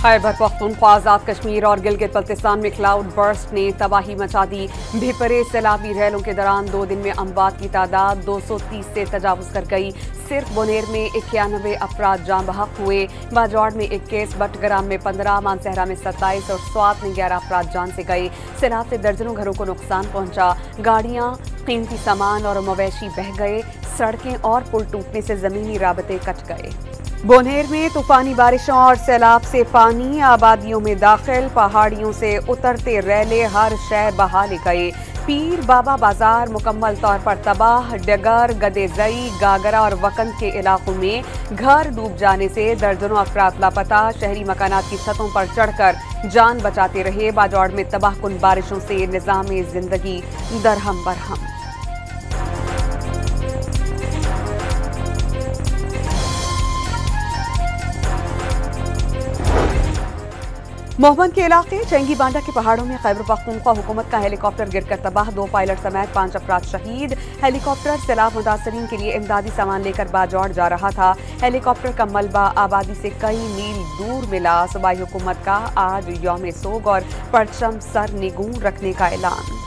खैबर पख्तूनख्वा, आजाद कश्मीर और गिलगित बल्तिस्तान में cloud burst ने तबाही मचा दी। बेपरे सैलाबी रैलों के दौरान 2 दिन में अमवात की तादाद 230 से तजावुज कर गई। सिर्फ बोनेर में 91 अफराद जाँ बहक हुए। बाजौड़ में 21, बटग्राम में 15, मानसहरा में 27 और स्वात में 11 अफराद जान से गए। सैलाब से दर्जनों घरों को नुकसान पहुंचा। गाड़ियां, कीमती सामान और मवेशी बह गए। सड़कें और पुल टूटने से जमीनी राबते कट गए। बोनेर में तूफानी बारिशों और सैलाब से पानी आबादियों में दाखिल। पहाड़ियों से उतरते रैले हर शय बहा ले गए। पीर बाबा बाजार मुकम्मल तौर पर तबाह। डगर, गदेजई, गागरा और वकंद के इलाकों में घर डूब जाने से दर्जनों अफराद लापता। शहरी मकानात की छतों पर चढ़कर जान बचाते रहे। बाजौड़ में तबाहकुन बारिशों से निजाम जिंदगी दरहम बरहम। मोहम्मद के इलाके चेंगी बांडा के पहाड़ों में खैबर पख्तूनख्वा हुकूमत का हेलीकॉप्टर गिरकर तबाह। 2 पायलट समेत 5 अफराद शहीद। हेलीकॉप्टर सैलाब मुतासरीन के लिए इमदादी सामान लेकर बाजौड़ जा रहा था। हेलीकॉप्टर का मलबा आबादी से कई मील दूर मिला। सूबाई हुकूमत का आज यौम सोग और परचम सर निगूं रखने का ऐलान।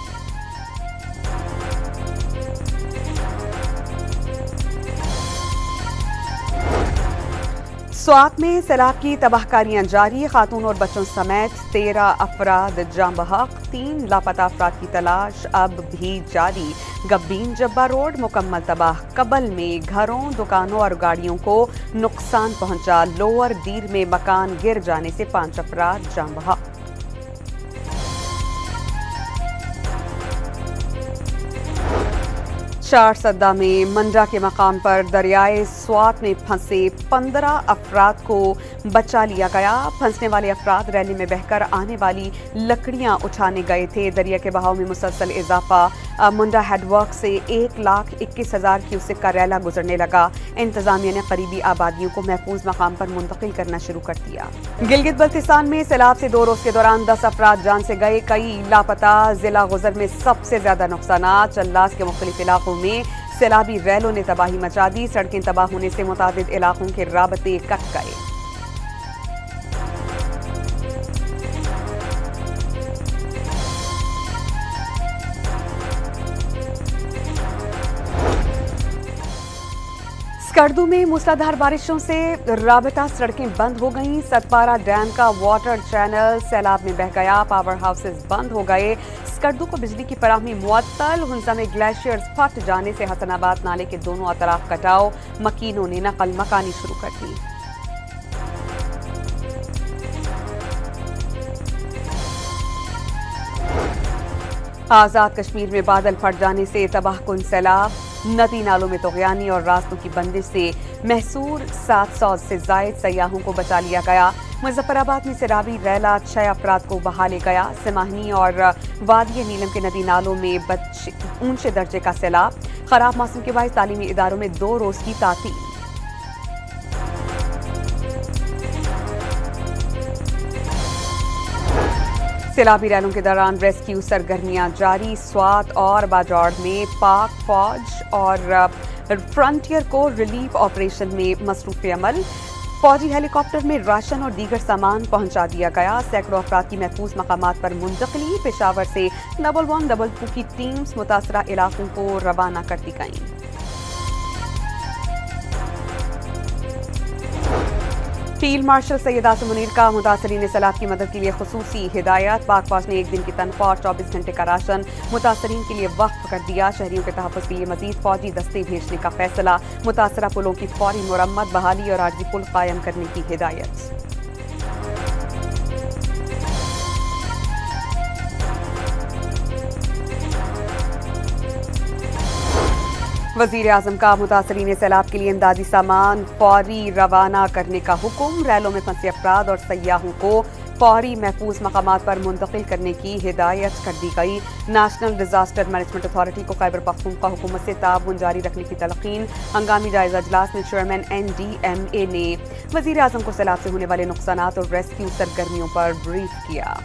स्वात में सैलाब की तबाहकारियां जारी। खातून और बच्चों समेत 13 अफराद जाँ बहक। 3 लापता अफराद की तलाश अब भी जारी। गब्बीन जब्बा रोड मुकम्मल तबाह। कबल में घरों, दुकानों और गाड़ियों को नुकसान पहुंचा। लोअर दीर में मकान गिर जाने से 5 अफराद जाँ बहक। चार सद्दा में मंडा के मकाम पर दरियाए स्वात में फंसे 15 अफराद को बचा लिया गया। फंसने वाले अफराद रैली में बहकर आने वाली लकड़ियां उठाने गए थे। दरिया के बहाव में मुसलसल इजाफा। मुंडा हेडवर्क से 1,21,000 क्यूसेक का रैला गुजरने लगा। इंतजामिया ने करीबी आबादियों को महफूज मकाम पर मुंतकिल करना शुरू कर दिया। गिलगित बल्तिस्तान में सैलाब से 2 रोज के दौरान 10 अफराद जान से गए, कई लापता। जिला गुजर में सबसे ज्यादा नुकसान। चल्लास के मुख्तलिफ इलाकों में सैलाबी रैलों ने तबाही मचा दी। सड़कें तबाह होने से मुतादिद इलाकों के राबते कट गए। स्कर्दू में मूसलाधार बारिशों से राबता सड़कें बंद हो गईं। सतपारा डैम का वाटर चैनल सैलाब में बह गया। पावर हाउसेस बंद हो गए। स्कर्दू को बिजली की फराहमी मुअत्तल। हुंजा में ग्लेशियर्स फट जाने से हसनाबाद नाले के दोनों अतराफ कटाव। मकीनों ने नकल मकानी शुरू कर दी। आजाद कश्मीर में बादल फट जाने से तबाहकुन सैलाब। नदी नालों में तोगयानी और रास्तों की बंदिश से महसूर 700 से जायद सयाहों को बचा लिया गया। मुजफ्फराबाद में सैलाबी रैला 6 अफराद को बहा ले गया। सिमाहनी और वादिया नीलम के नदी नालों में ऊंचे दर्जे का सैलाब। खराब मौसम के बायस तालीमी इदारों में 2 रोज की तातील। सैलाबी रैलों के दौरान रेस्क्यू सरगर्मियां जारी। स्वात और बाजौड़ में पाक फौज और फ्रंटियर को रिलीफ ऑपरेशन में मसरूफ अमल। फौजी हेलीकॉप्टर में राशन और दीगर सामान पहुंचा दिया गया। सैकड़ों अफराद की महफूज मकामात पर मुंतकली। पेशावर से 112 की टीम्स मुतासरा इलाकों को रवाना कर दी गईं। फील्ड मार्शल सैयद आसिम मुनीर का मुतासरीन सैलाब की मदद के लिए खुसूसी हिदायत। पाक फौज ने 1 दिन की तनख्वाह और 24 घंटे का राशन मुतासरीन के लिए वक्फ कर दिया। शहरियों के तहफ़्फ़ुज़ के लिए मजीद फौजी दस्ते भेजने का फैसला। मुतासरा पुलों की फौरी मुरम्मत, बहाली और आर्जी पुल कायम करने की हिदायत। वज़ीर आज़म का मुतासरीन सैलाब के लिए इमदादी सामान फौरी रवाना करने का हुक्म। रैलों में फंसे अफराद और सयाहों को फौरी महफूज मकामात पर मुंतकिल करने की हिदायत कर दी गई। नेशनल डिजास्टर मैनेजमेंट अथॉरिटी को खैबर पख्तूनख्वा हुकूमत से ताउन जारी रखने की तलकीन। हंगामी जायजा इजलास में चेयरमैन NDMA ने वज़ीर आज़म को सैलाब से होने वाले नुकसानात और रेस्क्यू सरगर्मियों पर ब्रीफ किया।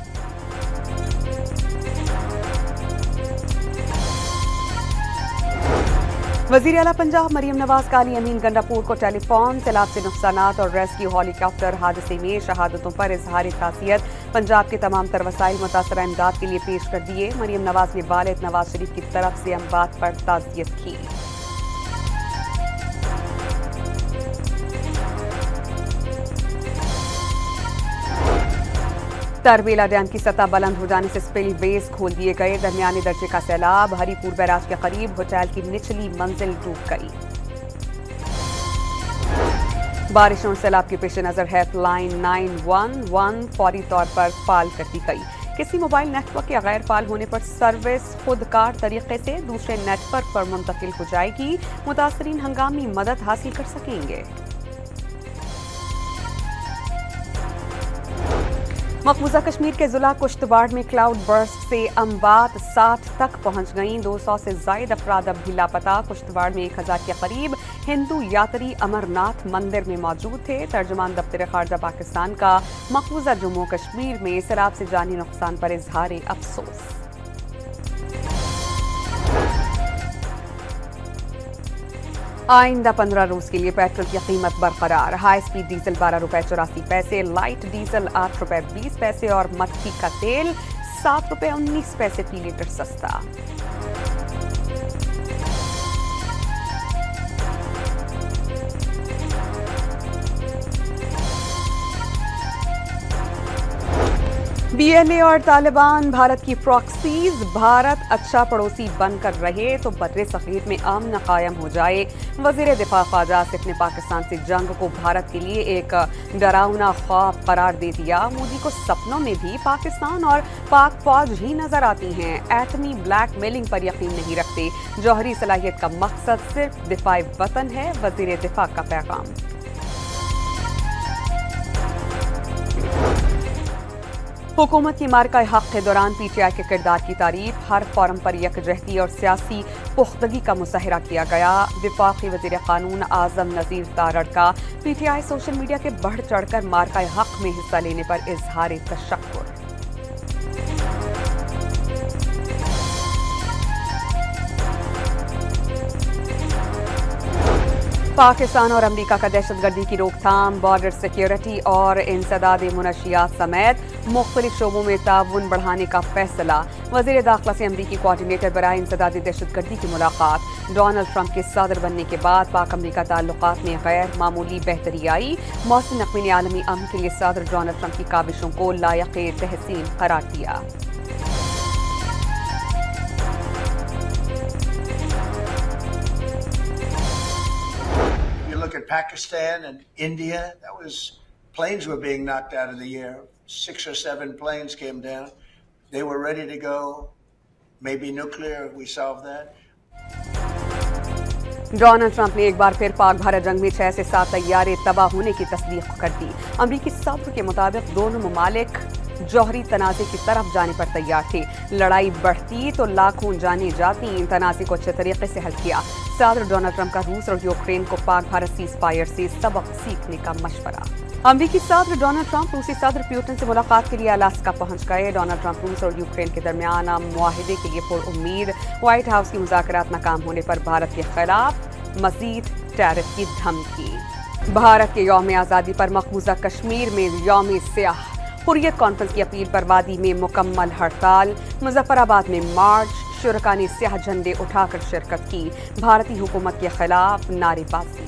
वजीर आला पंजाब मरियम नवाज का अली अमीन गंडापुर को टेलीफोन, सैलाब से नुकसानात और रेस्क्यू हेलीकॉप्टर हादसे में शहादतों पर इजहार तासियत। पंजाब के तमाम तर वसाइल मुतासरा इमदाद के लिए पेश कर दिए। मरियम नवाज ने वालिद नवाज शरीफ की तरफ से अमवात पर ताजियत की। तरबेला डैम की सतह बुलंद हो जाने से स्पिल वेज खोल दिए गए। दरमियाने दर्जे का सैलाब हरिपुर बैराज के करीब होटल की निचली मंजिल डूब गई। बारिशों और सैलाब के पेश नजर हेल्पलाइन 911 फौरी तौर पर फाल कर दी गई। किसी मोबाइल नेटवर्क के गैर फाल होने पर सर्विस खुदकार तरीके से दूसरे नेटवर्क पर मुंतकिल हो जाएगी। मुतासरीन हंगामी मदद हासिल कर सकेंगे। मकबूजा कश्मीर के जिला कुश्तवाड़ में क्लाउड बर्स्ट से अमवात 60 तक पहुंच गईं। 200 से जायद अफराद अब भी लापता। कुश्तवाड़ में 1000 के करीब हिंदू यात्री अमरनाथ मंदिर में मौजूद थे। तर्जुमान दफ्तर खारजा पाकिस्तान का मकबूजा जम्मू कश्मीर में सैलाब से जानी नुकसान पर इजहार अफसोस। आइंदा 15 रोज के लिए पेट्रोल की कीमत बरकरार। हाई स्पीड डीजल 12 रुपए 84 पैसे, लाइट डीजल 8 रुपए 20 पैसे और मक्खी का तेल 7 रुपए 19 पैसे फी लीटर सस्ता। बीएनए और तालिबान भारत की प्रॉक्सीज। भारत अच्छा पड़ोसी बनकर रहे तो बर्रे सगीर में अमन कायम हो जाए। वजीर दिफा ख्वाजा आसिफ ने पाकिस्तान से जंग को भारत के लिए एक डरावना ख्वाब करार दे दिया। मोदी को सपनों में भी पाकिस्तान और पाक फौज ही नजर आती हैं। एटमी ब्लैकमेलिंग पर यकीन नहीं रखते। जौहरी सलाहियत का मकसद सिर्फ दिफाए वतन है। वजीर दिफा का पैगाम। हुकूमत की मार्का हक के दौरान पीटीआई के किरदार की तारीफ। हर फोरम पर यकजहती और सियासी पुख्तगी का मुजाहरा किया गया। वफाकी वजीर कानून आजम नजीर तारड़ का पीटीआई सोशल मीडिया के बढ़ चढ़कर मार्का हक में हिस्सा लेने पर इजहार तशक्कुर। पाकिस्तान और अमरीका का दहशतगर्दी की रोकथाम, बॉर्डर सिक्योरिटी और इंसदाद मुनशियात समेत मुख्तलिफ शोबों में ताउन बढ़ाने का फैसला। वजीर दाखिला से अमरीकी कोऑर्डिनेटर बराए इंसदाद दहशतगर्दी की मुलाकात। डोनाल्ड ट्रंप के सदर बनने के बाद पाक अमरीका ताल्लुकात में गैर मामूली बेहतरी आई। मौसम नक़वी ने आलमी अमन के लिए सदर डोनाल्ड ट्रंप की काविशों को लायक तहसीन करार दिया। Look at Pakistan and India, planes were being knocked out of the air. 6 or 7 planes came down. They were ready to go. Maybe nuclear, we solved that. Donald Trump ने एक बार फिर पाक भारत जंग में 6 से 7 तैयारे तबाह होने की तस्दीक कर दी। अमरीकी सब्र के मुताबिक दोनों ममालिक जौहरी तनाज़े की तरफ जाने पर तैयार थे। लड़ाई बढ़ती तो लाखों जाने जाती। तनाज़े को अच्छे तरीके से हल किया। सदर डोनाल्ड ट्रंप का रूस और यूक्रेन को पाक भारत सीज फायर से सबक सीखने का मशवरा। अमरीकी सदर डोनाल्ड ट्रंप रूसी सदर पुतिन से मुलाकात के लिए अलास्का पहुंच गए। डोनाल्ड ट्रंप रूस और यूक्रेन के दरमियान मुआहिदे के लिए पुरउम्मीद। व्हाइट हाउस की मुज़ाकरात नाकाम होने पर भारत के खिलाफ मजीद टैरिफ की धमकी। भारत के यौम आज़ादी पर मकबूजा कश्मीर में यौम स्याह हुर्रियत कॉन्फ्रेंस की अपील पर वादी में मुकम्मल हड़ताल। मुजफ्फराबाद में मार्च। शुरका ने स्याह झंडे उठाकर शिरकत की। भारतीय हुकूमत के खिलाफ नारेबाजी।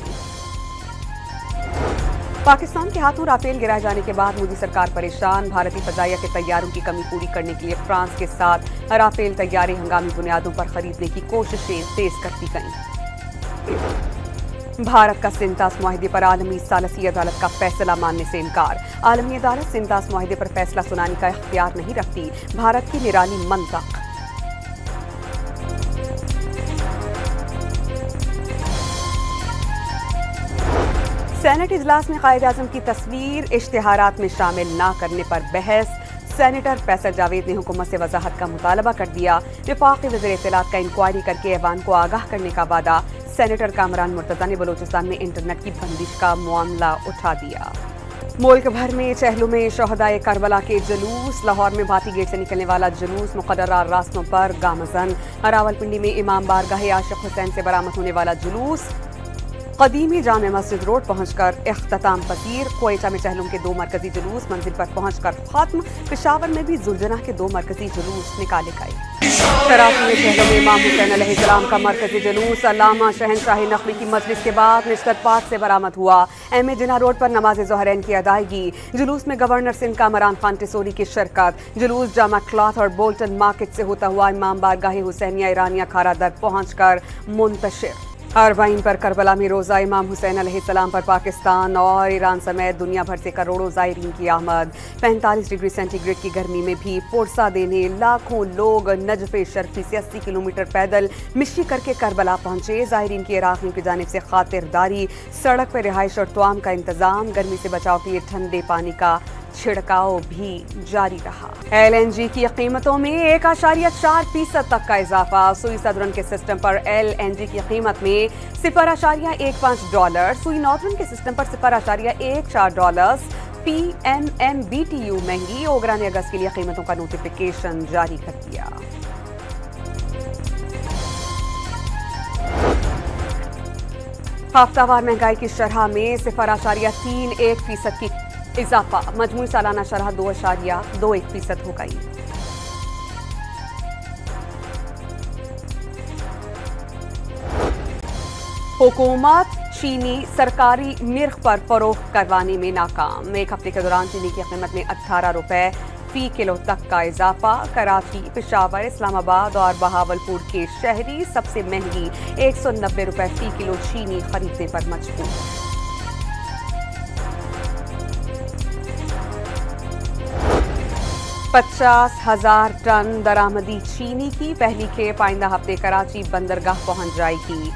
पाकिस्तान के हाथों राफेल गिराए जाने के बाद मोदी सरकार परेशान। भारतीय फजाइया के तैयारों की कमी पूरी करने के लिए फ्रांस के साथ राफेल तैयारे हंगामी बुनियादों पर खरीदने की कोशिशें तेज करती गईं। भारत का सिंतास मुआहिदे पर आलमी सालसी अदालत का फैसला मानने से इनकार। आलमी अदालत सिंतास मुआहिदे पर फैसला सुनाने का इख्तियार नहीं रखती। भारत की निराली मंतक। सेनेट इजलास में कायद-ए-आज़म की तस्वीर इश्तिहारात में शामिल न करने पर बहस। सेनेटर फैसल जावेद ने हुकूमत से वजाहत का मुतालबा कर दिया। वफाकी वज़ीर इत्तलात का इंक्वायरी करके ऐवान को आगाह करने का वादा। सेनेटर कामरान मुर्तज़ा ने बलूचिस्तान में इंटरनेट की बंदिश का मामला उठा दिया। मुल्क भर में चहलों में शहदाए करबला के जुलूस। लाहौर में भाटी गेट से निकलने वाला जुलूस मुक़र्रर रास्तों पर गामज़न। रावलपिंडी में इमाम बारगाह आशिक हुसैन से बरामद होने वाला जुलूस कदीमी जामे मस्जिद रोड पहुंचकर इख्तिताम पसीर। क्वेटा में चहलों के 2 मरकजी जुलूस मंजिल पर पहुंचकर खत्म। पेशावर में भी जुलजना के 2 मरकजी जुलूस निकाले गए। कराची में चहलों में इमाम हुसैन अलैहिस्सलाम का मरकजी जुलूस अल्लामा शहनशाही नकवी की मजलिस के बाद निश्कत पाक से बरामद हुआ। एम जिना रोड पर नमाज ज़ोहरैन की अदायगी। जुलूस में गवर्नर सिंध का इमरान खान टिसोरी की शिरकत। जुलूस जामा क्लॉथ और बोल्टन मार्केट से होता हुआ इमाम बारगाह हुसैनिया ईरानिया खारा दर पहुंचकर मुंतशिर। अरबाइन पर करबला में रोज़ा इमाम हुसैन अलैहिस्सलाम पर पाकिस्तान और ईरान समेत दुनिया भर से करोड़ों ज़ायरीन की आमद। 45 डिग्री सेंटीग्रेड की गर्मी में भी पुरसा देने लाखों लोग नजफ़े शर्फी से 80 किलोमीटर पैदल मिशी करके करबला पहुंचे। ज़ायरीन की इराक़ियों की जानिब से खातिरदारी, सड़क पर रिहाइश और तवाम का इंतज़ाम, गर्मी से बचाव के लिए ठंडे पानी का छिड़काव भी जारी रहा। LNG की कीमतों में 1.4% तक का इजाफा। सुई सदरन के सिस्टम पर LNG की कीमत में $0.15, सुई नॉर्थरन के सिस्टम पर $0.14। PMMBTU महंगी। ओगरा ने अगस्त के लिए कीमतों का नोटिफिकेशन जारी कर दिया। हफ्तावार महंगाई की शरह में 0.31% की इजाफा। मजमूई सालाना शरह 2.21% हो गई। हुकूमत चीनी सरकारी निर्ख पर फरोख्त करवाने में नाकाम। 1 हफ्ते के दौरान चीनी की कीमत में 18 रुपए फी किलो तक का इजाफा। कराची, पेशावर, इस्लामाबाद और बहावलपुर के शहरी सबसे महंगी 190 रुपए फी किलो चीनी खरीदने पर मजबूर। 50,000 टन दरामदी चीनी की पहली खेप आइंदा हफ्ते कराची बंदरगाह पहुंच जाएगी।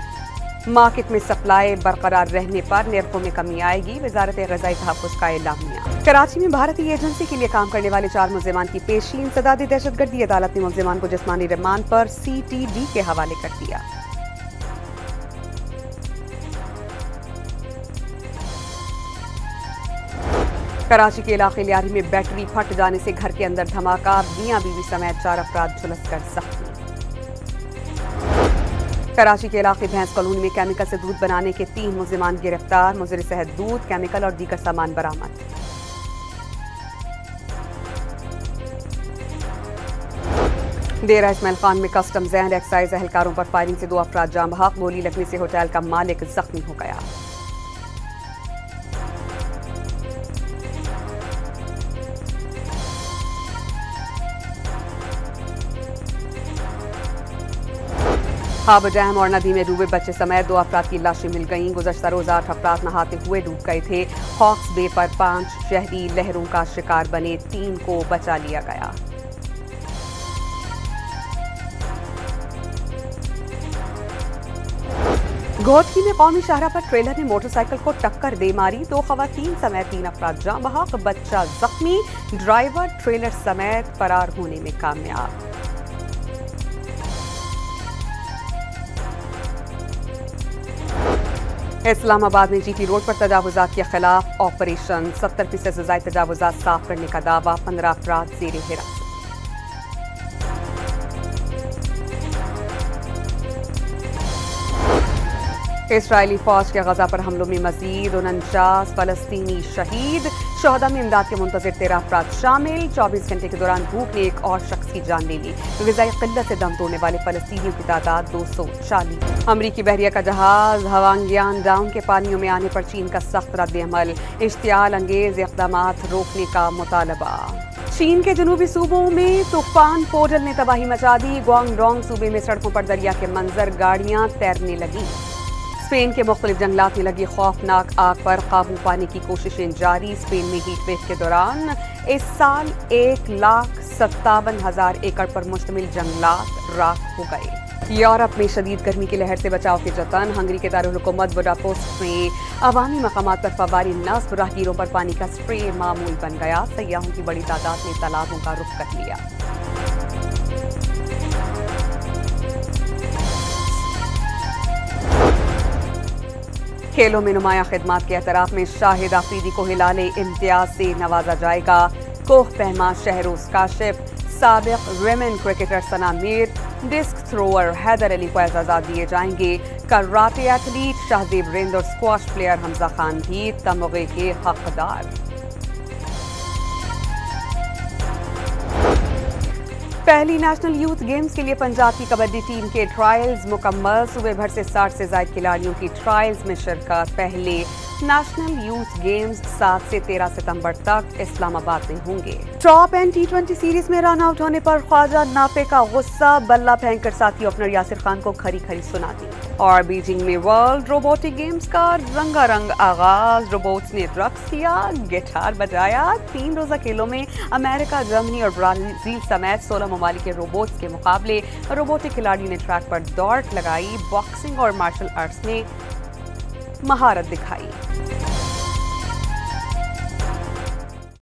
मार्केट में सप्लाई बरकरार रहने पर निर्खों में कमी आएगी। वजारत ग़िज़ाई तहफ़्फ़ुज़ का एलामिया। कराची में भारतीय एजेंसी के लिए काम करने वाले 4 मुल्ज़िमान की पेशी। इंसदाद दहशतगर्दी अदालत ने मुल्ज़िमान को जिस्मानी रिमांड पर CTD के हवाले कर दिया। कराची के इलाके लियारी में बैटरी फट जाने से घर के अंदर धमाका। मियां बीवी समेत 4 अफराद झुलसकर जख्मी। कराची के इलाके भैंस कॉलोनी में केमिकल से दूध बनाने के 3 मुल्ज़िमान गिरफ्तार। मुज़र सेहत दूध, केमिकल और दीगर सामान बरामद। डेरा इस्माइल खान में कस्टम्स एंड एक्साइज एहलकारों पर फायरिंग से 2 अफराद जाँ बहक। गोली लगने से होटल का मालिक जख्मी हो गया। हाबा डैम और नदी में डूबे बच्चे समेत 2 अफराद की लाशें मिल गईं। गुज़श्ता रोज 8 अफराद नहाते हुए डूब गए थे। हॉक्स बे पर 5 शहरी लहरों का शिकार बने, 3 को बचा लिया गया। घोटकी में कौमी शाहरा पर ट्रेलर ने मोटरसाइकिल को टक्कर दे मारी। 2 खवातीन समेत 3 अफराद जाँ बहक, बच्चा जख्मी। ड्राइवर ट्रेलर समेत फरार होने में कामयाब। इस्लामाबाद में GT रोड पर तजावुजात के खिलाफ ऑपरेशन। 70% से ज़ायद तजावुजात साफ करने का दावा। 15 अफराद ज़ेरे हिरासत। इस्राएली फौज के गजा पर हमलों में मजीद 49 फलस्तीनी शहीद। शोहदा में इमदाद के मुंतज़िर 13 अफराद शामिल। 24 घंटे के दौरान भूख ने एक और शख्स की जान ले ली। ग़िज़ाई क़िल्लत से दम तोड़ने वाले फलस्तीनियों की तादाद 240। अमरीकी बहरिया का जहाज हवांगियान डाउन के पानियों में आने पर चीन का सख्त रद्द-ए-अमल। इश्तियाल अंगेज इक़दामात रोकने का मुतालबा। चीन के जनूबी सूबों में तूफान पोडल ने तबाही मचा दी। ग्वांगडोंग सूबे में सड़कों पर दरिया के मंजर, गाड़ियां तैरने लगी। स्पेन के मुख्तलिफ जंगलात में लगी खौफनाक आग पर काबू पाने की कोशिशें जारी। स्पेन में हीट वेव के दौरान इस साल 1,57,000 एकड़ पर मुश्तमिल जंगलात राख हो गए। यूरोप में शदीद गर्मी की लहर से बचाव के जतन। हंगरी के दारुल हुकूमत बुडापेस्ट में अवामी मकामात पर फवारी नस्ब। राहगीरों पर पानी का स्प्रे मामूल बन गया। सयाहों की बड़ी तादाद ने तालाबों का रुख कर लिया। खेलों में नुमाया खिदमात के एतराफ में शाहिद आफरीदी को हिलाले इम्तियाज से नवाजा जाएगा। कोह पहमा शहरोज काशिफ, साबिक विमेन क्रिकेटर सना मीर, डिस्क थ्रोअर हैदर अली को एजाज़ात दिए जाएंगे। कराटे एथलीट शाहजेब रिंद और स्क्वाश प्लेयर हमजा खान भी तमगे के हकदार। पहली नेशनल यूथ गेम्स के लिए पंजाब की कबड्डी टीम के ट्रायल्स मुकम्मल। सूबे भर से 60 से ज्यादा खिलाड़ियों की ट्रायल्स में शिरकत। पहले नेशनल यूथ गेम्स 7 से 13 सितंबर तक इस्लामाबाद में होंगे। टॉप एंड T20 सीरीज में रन आउट होने पर ख्वाजा नाफे का गुस्सा, बल्ला फेंककर साथी ओपनर यासिर खान को खरी खरी सुना दी। और बीजिंग में वर्ल्ड रोबोटिक गेम्स का रंगारंग आगाज। रोबोट्स ने रक्स किया, गिटार बजाया। 3 रोजा खेलों में अमेरिका, जर्मनी और ब्राजील समेत 16 ममालिक के रोबोट्स के मुकाबले रोबोटिक खिलाड़ी ने ट्रैक पर दौड़ लगाई। बॉक्सिंग और मार्शल आर्ट्स में महारत दिखाई।